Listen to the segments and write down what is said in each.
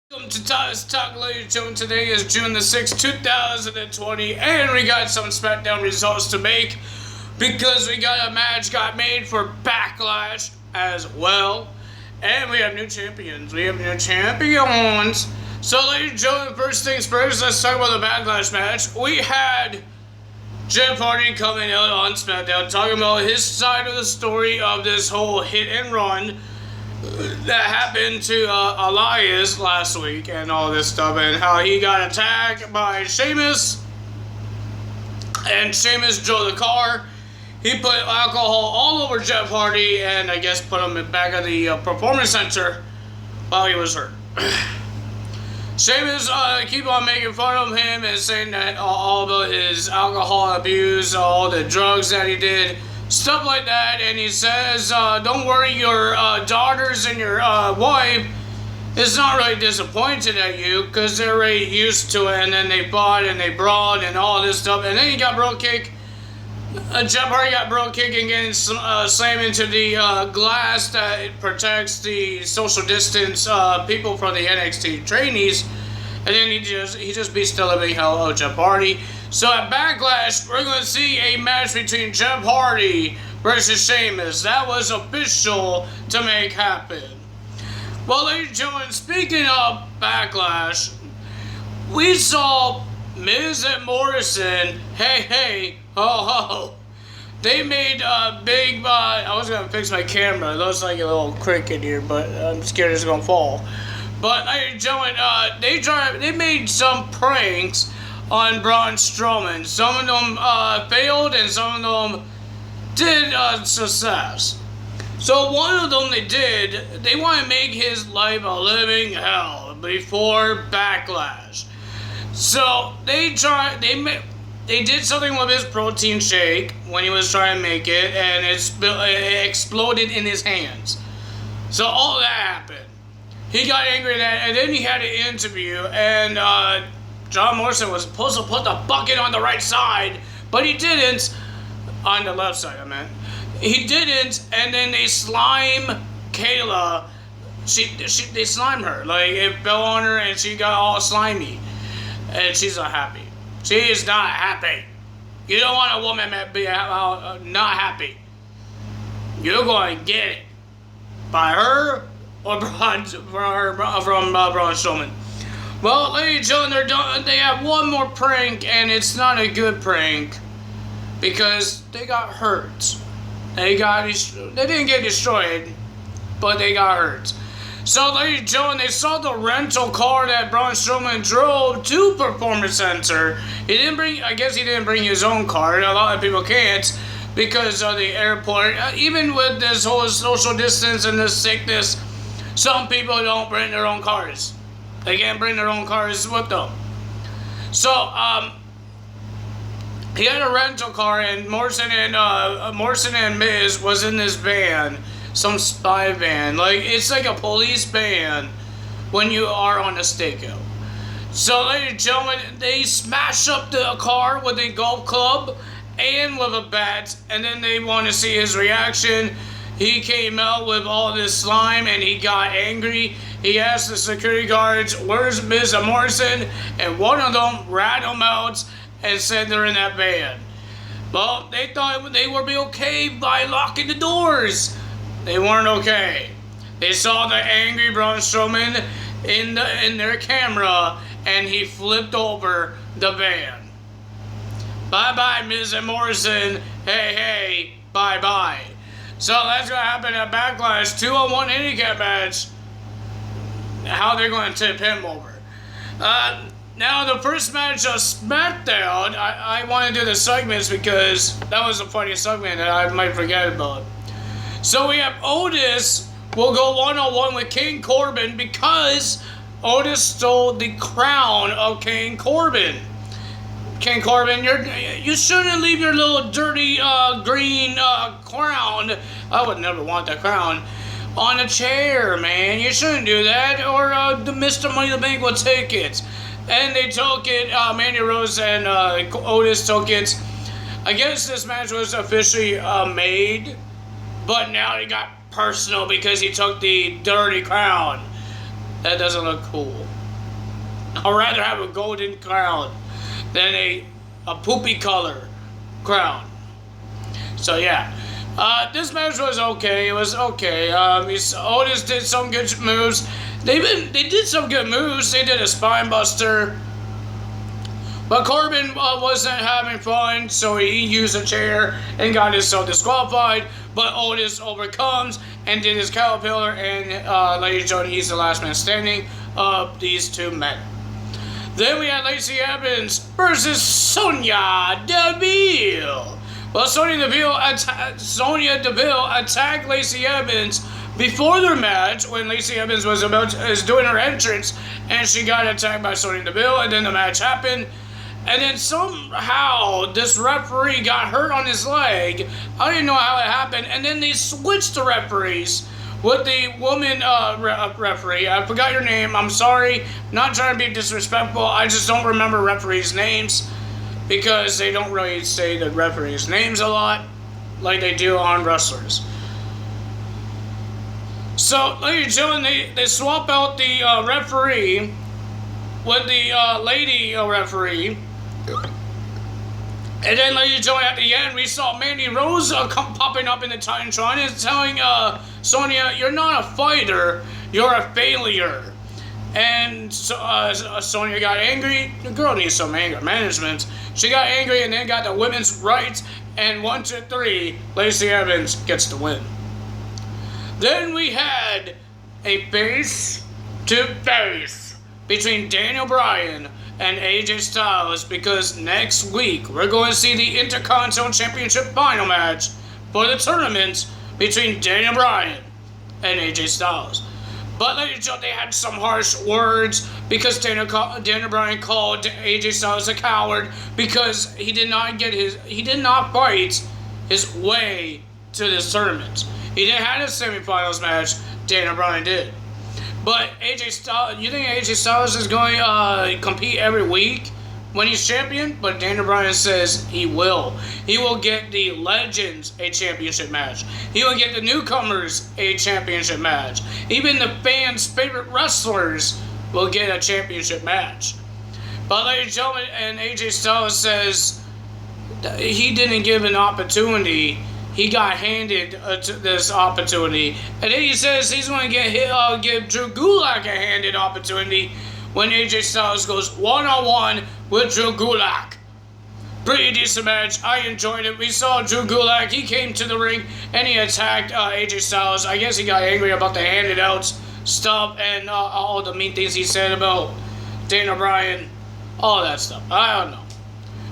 Welcome to Todd's Talk, ladies and gentlemen. Today is June the 6th, 2020, and we got some SmackDown results to make because we got a match got made for Backlash as well, and we have new champions. So, ladies and gentlemen, first things first, let's talk about the Backlash match. We had Jeff Hardy coming out on SmackDown talking about his side of the story of this whole hit and run that happened to Elias last week and all this stuff, and how he got attacked by Sheamus, and Sheamus drove the car. He put alcohol all over Jeff Hardy and I guess put him back at the performance center while he was hurt. Sheamus keep on making fun of him and saying that all about his alcohol abuse, all the drugs that he did, stuff like that, and he says, don't worry, your daughters and your wife is not really disappointed at you because they're already used to it, and then they fought and they brawled and all this stuff, and then he got bro kick. Jeff Hardy got bro kick and getting slammed into the glass that protects the social distance people from the NXT trainees, and then he just beats the living hell out of Jeff Hardy. So at Backlash, we're going to see a match between Jeff Hardy versus Sheamus. That was official to make happen. Well, ladies and gentlemen, speaking of Backlash, we saw Miz and Morrison, hey, ho, ho. They made a big, I was going to fix my camera. It looks like a little crick in here, but I'm scared it's going to fall. But, ladies and gentlemen, they made some pranks on Braun Strowman. Some of them failed and some of them did success. So one of them they want to make his life a living hell before Backlash. So they did something with his protein shake when he was trying to make it, and it exploded in his hands. So all that happened. He got angry at that, and then he had an interview, and John Morrison was supposed to put the bucket on the right side, but he didn't. On the left side, I meant. He didn't, and then they slime Kayla. They slimed her. Like, it fell on her, and she got all slimy. And she's not happy. She is not happy. You don't want a woman to be not happy. You're going to get it. By her or from Braun Strowman. Well, ladies and gentlemen, they have one more prank, and it's not a good prank because they got hurt. They didn't get destroyed, but they got hurt. So, ladies and gentlemen, they saw the rental car that Braun Strowman drove to Performance Center. I guess he didn't bring his own car. A lot of people can't because of the airport. Even with this whole social distance and this sickness, some people don't bring their own cars. They can't bring their own cars with them. So, he had a rental car, and Morrison and Miz was in this van, some spy van. Like, it's like a police van when you are on a stakeout. So, ladies and gentlemen, they smash up the car with a golf club and with a bat, and then they want to see his reaction. He came out with all this slime, and he got angry. He asked the security guards, where's Miz and Morrison? And one of them rat him out and said they're in that van. Well, they thought they would be okay by locking the doors. They weren't okay. They saw the angry Braun Strowman in their camera, and he flipped over the van. Bye-bye, Miz and Morrison. Hey, bye-bye. So that's going to happen at Backlash 2-on-1 handicap match. How they're going to tip him over. Now, the first match of SmackDown, I want to do the segments because that was a funny segment that I might forget about. So we have Otis will go one-on-one with King Corbin because Otis stole the crown of King Corbin. King Corbin, you shouldn't leave your little dirty green crown. I would never want that crown on a chair, man. You shouldn't do that, or the Mr. Money in the Bank will take it. And they took it. Mandy Rose and Otis took it. I guess this match was officially made, but now it got personal because he took the dirty crown. That doesn't look cool. I'd rather have a golden crown than a poopy color crown. So yeah, this match was okay. It was okay. Otis did some good moves. They did some good moves. They did a spine buster. But Corbin wasn't having fun, so he used a chair and got himself disqualified. But Otis overcomes and did his caterpillar, and ladies and gentlemen, he's the last man standing of these two men. Then we had Lacey Evans versus Sonya Deville. Well, Sonya Deville attacked Lacey Evans before their match when Lacey Evans was doing her entrance, and she got attacked by Sonya Deville, and then the match happened. And then somehow this referee got hurt on his leg. I didn't know how it happened. And then they switched the referees with the woman referee. I forgot your name. I'm sorry. Not trying to be disrespectful. I just don't remember referees' names because they don't really say the referees' names a lot like they do on wrestlers. So, ladies and gentlemen, they swap out the referee with the lady referee. And then, ladies and gentlemen, at the end, we saw Mandy Rose popping up in the Titantron and telling Sonya, "You're not a fighter, you're a failure." And Sonya got angry. The girl needs some anger management. She got angry and then got the women's rights. And 1, 2, 3, Lacey Evans gets the win. Then we had a face to face between Daniel Bryan and AJ Styles, because next week we're going to see the Intercontinental Championship final match for the tournament between Daniel Bryan and AJ Styles. But ladies and gentlemen, they had some harsh words because Daniel Bryan called AJ Styles a coward because he did not fight his way to this tournament. He didn't have a semifinals match. Daniel Bryan did. But AJ Styles, you think AJ Styles is going to compete every week when he's champion? But Daniel Bryan says he will. He will get the Legends a championship match. He will get the newcomers a championship match. Even the fans' favorite wrestlers will get a championship match. But ladies and gentlemen, and AJ Styles says that he didn't give an opportunity. He got handed this opportunity. And then he says he's going to give Drew Gulak a handed opportunity when AJ Styles goes one-on-one with Drew Gulak. Pretty decent match. I enjoyed it. We saw Drew Gulak. He came to the ring and he attacked AJ Styles. I guess he got angry about the handed out stuff and all the mean things he said about Daniel Bryan. All that stuff. I don't know.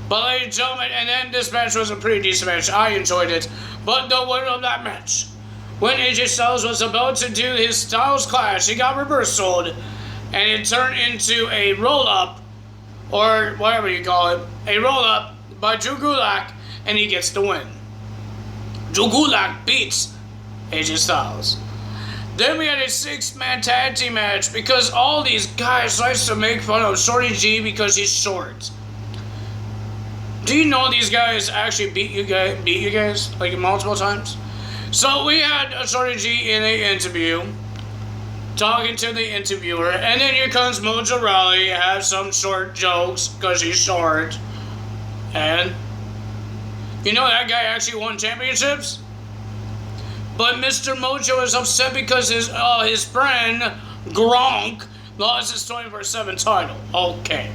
But ladies and gentlemen, and then this match was a pretty decent match. I enjoyed it. But the winner of that match, when AJ Styles was about to do his Styles Clash, he got reversaled, and it turned into a roll-up, or whatever you call it, a roll-up by Drew Gulak, and he gets the win. Drew Gulak beats AJ Styles. Then we had a 6-man tag team match because all these guys like to make fun of Shorty G because he's short. Do you know these guys actually beat you guys like multiple times? So we had Shorty G in an interview, talking to the interviewer, and then here comes Mojo Rawley, has some short jokes because he's short, and you know that guy actually won championships. But Mr. Mojo is upset because his friend Gronk lost his 24/7 title. Okay.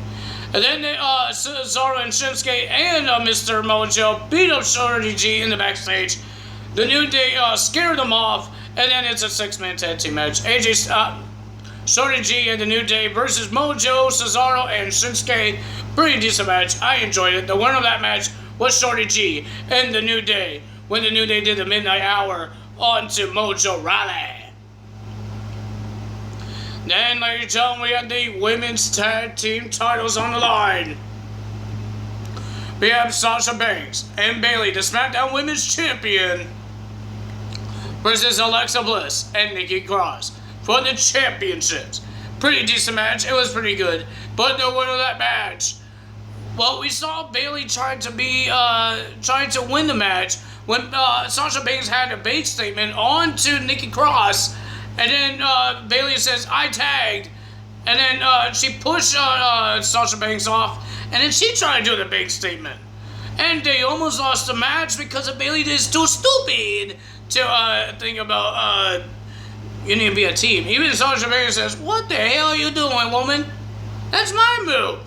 And then Cesaro and Shinsuke and Mr. Mojo beat up Shorty G in the backstage. The New Day scared them off, and then it's a 6-man tag team match. Shorty G and the New Day versus Mojo, Cesaro, and Shinsuke. Pretty decent match. I enjoyed it. The winner of that match was Shorty G and the New Day when the New Day did the Midnight Hour onto Mojo Rawley. Then, ladies and gentlemen, we have the women's tag team titles on the line. We have Sasha Banks and Bayley, the SmackDown Women's Champion, versus Alexa Bliss and Nikki Cross for the championships. Pretty decent match. It was pretty good. But the winner of that match, well, we saw Bayley trying to win the match when Sasha Banks had a bait statement on to Nikki Cross, And then Bailey says, I tagged. And then she pushed Sasha Banks off. And then she tried to do the big statement. And they almost lost the match because Bailey is too stupid to think about you need to be a team. Even Sasha Banks says, what the hell are you doing, woman? That's my move.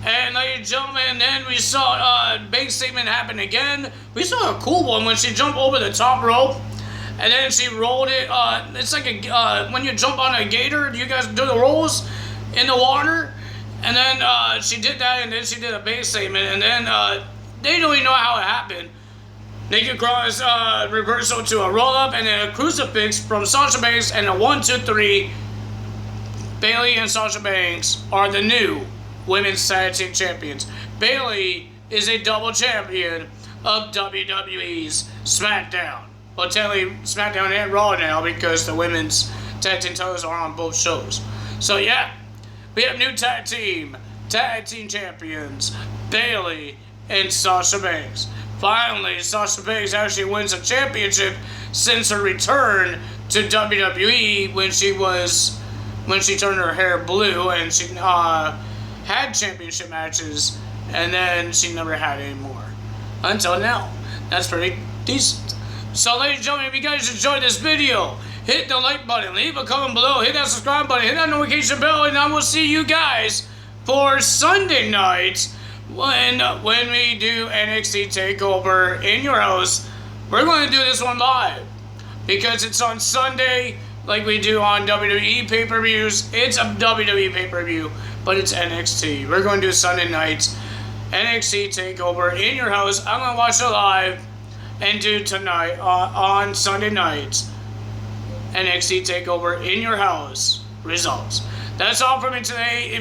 And ladies and gentlemen, then we saw a big statement happen again. We saw a cool one when she jumped over the top rope. And then she rolled it. It's like when you jump on a gator, you guys do the rolls in the water. And then she did that, and then she did a big statement. And then they don't even know how it happened. Naked Cross reversal to a roll-up, and then a crucifix from Sasha Banks, and a 1, 2, 3. Bailey and Sasha Banks are the new Women's Tag Team Champions. Bailey is a double champion of WWE's SmackDown. Well, technically SmackDown and Raw now because the Women's Tag Team titles are on both shows. So yeah, we have new Tag Team Champions, Bailey and Sasha Banks. Finally, Sasha Banks actually wins a championship since her return to WWE when she turned her hair blue and she had championship matches, and then she never had any more until now. That's pretty decent. So ladies and gentlemen, if you guys enjoyed this video, hit the like button, leave a comment below, hit that subscribe button, hit that notification bell, and I will see you guys for Sunday night when we do NXT TakeOver in your house. We're going to do this one live because it's on Sunday like we do on WWE pay-per-views. It's a WWE pay-per-view, but it's NXT. We're going to do Sunday nights NXT TakeOver in your house. I'm going to watch it live and do tonight on Sunday nights NXT TakeOver in your house results. That's all for me today.